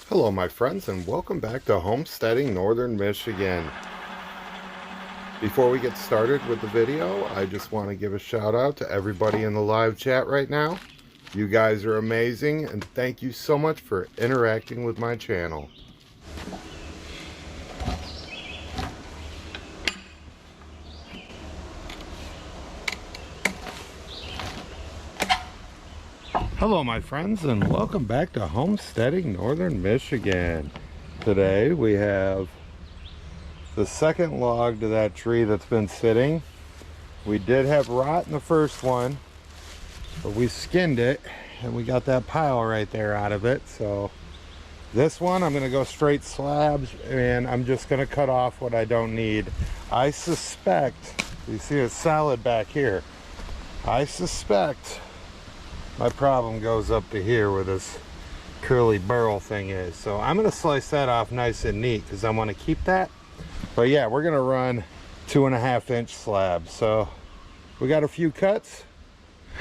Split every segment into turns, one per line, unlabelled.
Hello my friends, and welcome back to Homesteading Northern Michigan. Before we get started with the video, I just want to give a shout out to everybody in the live chat right now. You guys are amazing, and thank you so much for interacting with my channel. Hello my friends, and welcome back to Homesteading Northern Michigan. Today we have the second log to that tree that's been sitting. We did have rot in the first one, but we skinned it and we got that pile right there out of it. So this one I'm going to go straight slabs, and I'm just going to cut off what I don't need. I suspect, you see a solid back here, I suspect my problem goes up to here where this curly burl thing is. So I'm going to slice that off nice and neat because I want to keep that. But yeah, we're going to run 2.5 inch slabs. So we got a few cuts.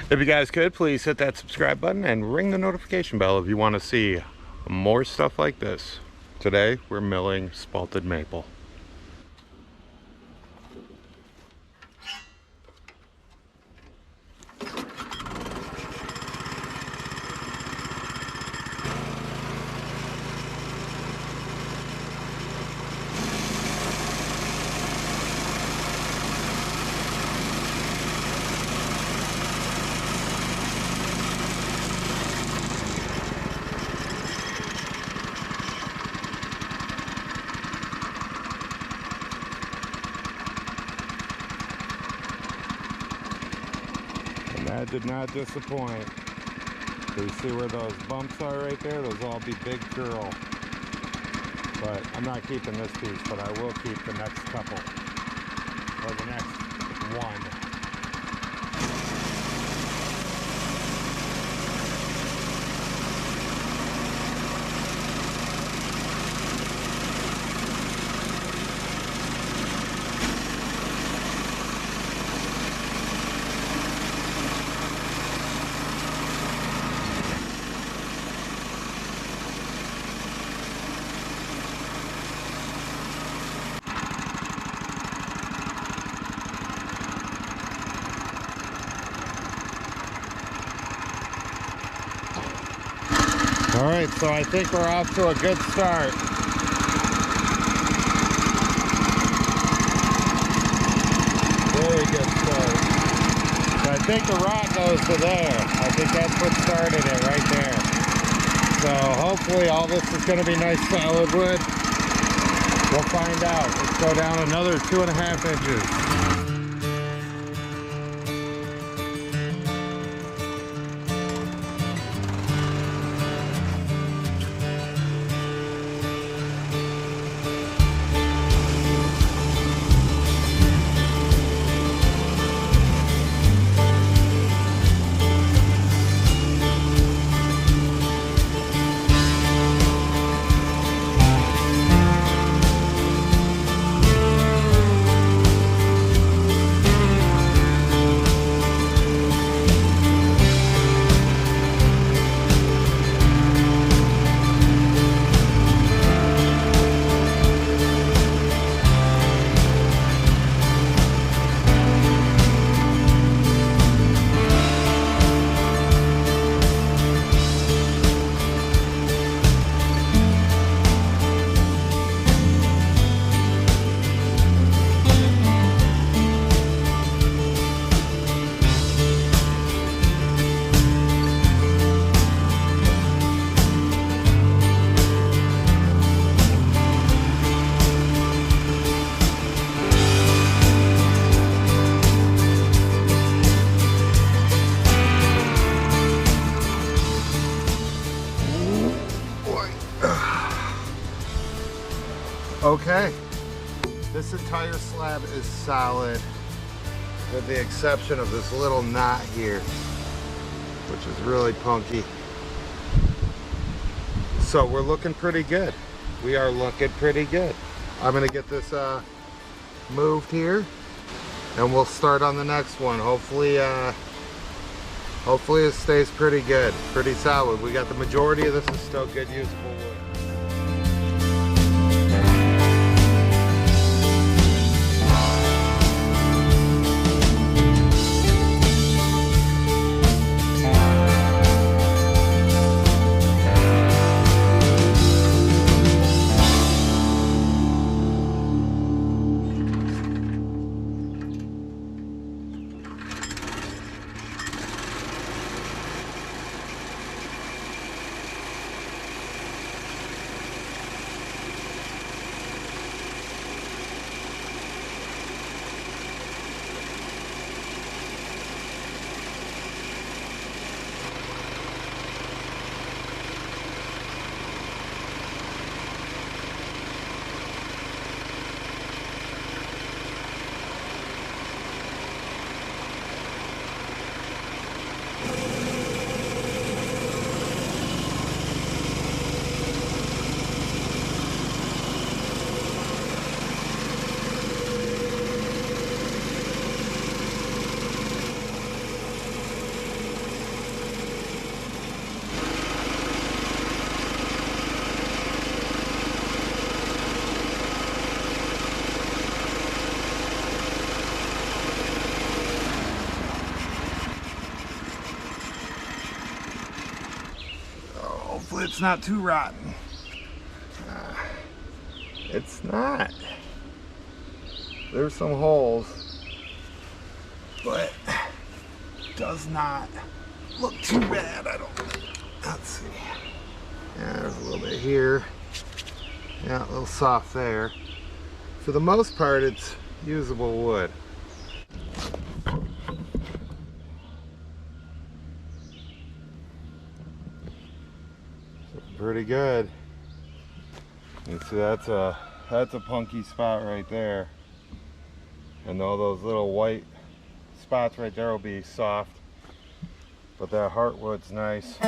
If you guys could, please hit that subscribe button and ring the notification bell if you want to see more stuff like this. Today we're milling spalted maple. That did not disappoint. So you see where those bumps are right there? Those will all be big curl. But I'm not keeping this piece, but I will keep the next couple. Or the next one. All right, so I think we're off to a good start. Very good start. So I think the rot goes to there. I think that's what started it right there. So hopefully all this is going to be nice solid wood. We'll find out. Let's go down another 2.5 inches. Okay, this entire slab is solid with the exception of this little knot here, which is really punky. So we're looking pretty good. We are looking pretty good. I'm gonna get this moved here and we'll start on the next one. Hopefully Hopefully it stays pretty good, pretty solid. We got the majority of this is still good usable wood. Hopefully it's not too rotten. It's not. There's some holes, but it does not look too bad, I don't think. Let's see. Yeah, there's a little bit here. Yeah, a little soft there. For the most part, it's usable wood. Pretty good. You see that's a punky spot right there, and all those little white spots right there will be soft, but that heartwood's nice.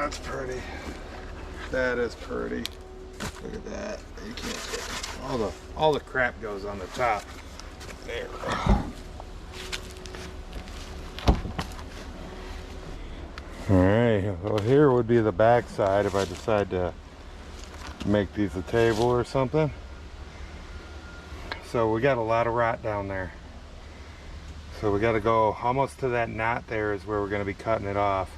That's pretty. That is pretty. Look at that. You can't get all the crap goes on the top. There. Alright, well here would be the back side if I decide to make these a table or something. So we got a lot of rot down there. So we got to go almost to that knot there is where we're going to be cutting it off.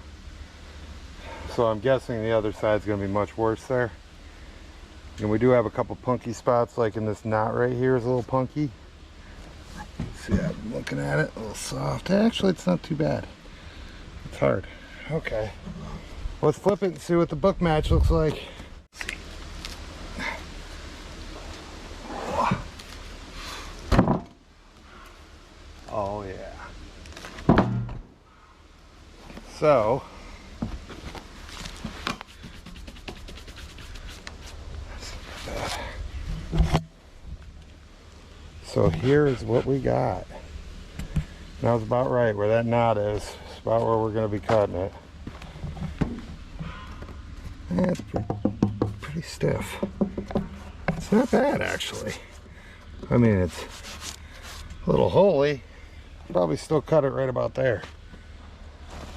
So I'm guessing the other side's going to be much worse there. And we do have a couple punky spots, like in this knot right here is a little punky. See, I'm looking at it, a little soft. Actually, it's not too bad. It's hard. Okay. Let's flip it and see what the book match looks like. Oh yeah. So here is what we got. That was about right where that knot is. It's about where we're going to be cutting it. That's pretty stiff. It's not bad actually. I mean, it's a little holy. Probably still cut it right about there.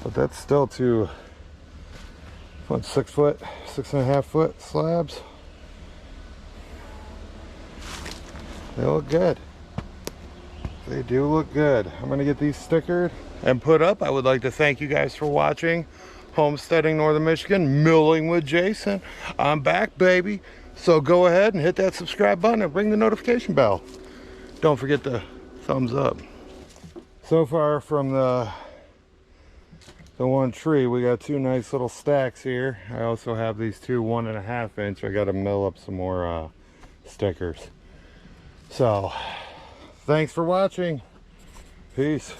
But that's still two, what, 6 foot, 6.5 foot slabs. They look good. They do look good. I'm gonna get these stickered and put up. I would like to thank you guys for watching Homesteading Northern Michigan, Milling with Jason. I'm back, baby. So go ahead and hit that subscribe button and ring the notification bell. Don't forget the thumbs up. So far from the one tree, we got 2 nice little stacks here. I also have these 2 1.5 inch. I got to mill up some more stickers. So thanks for watching. Peace.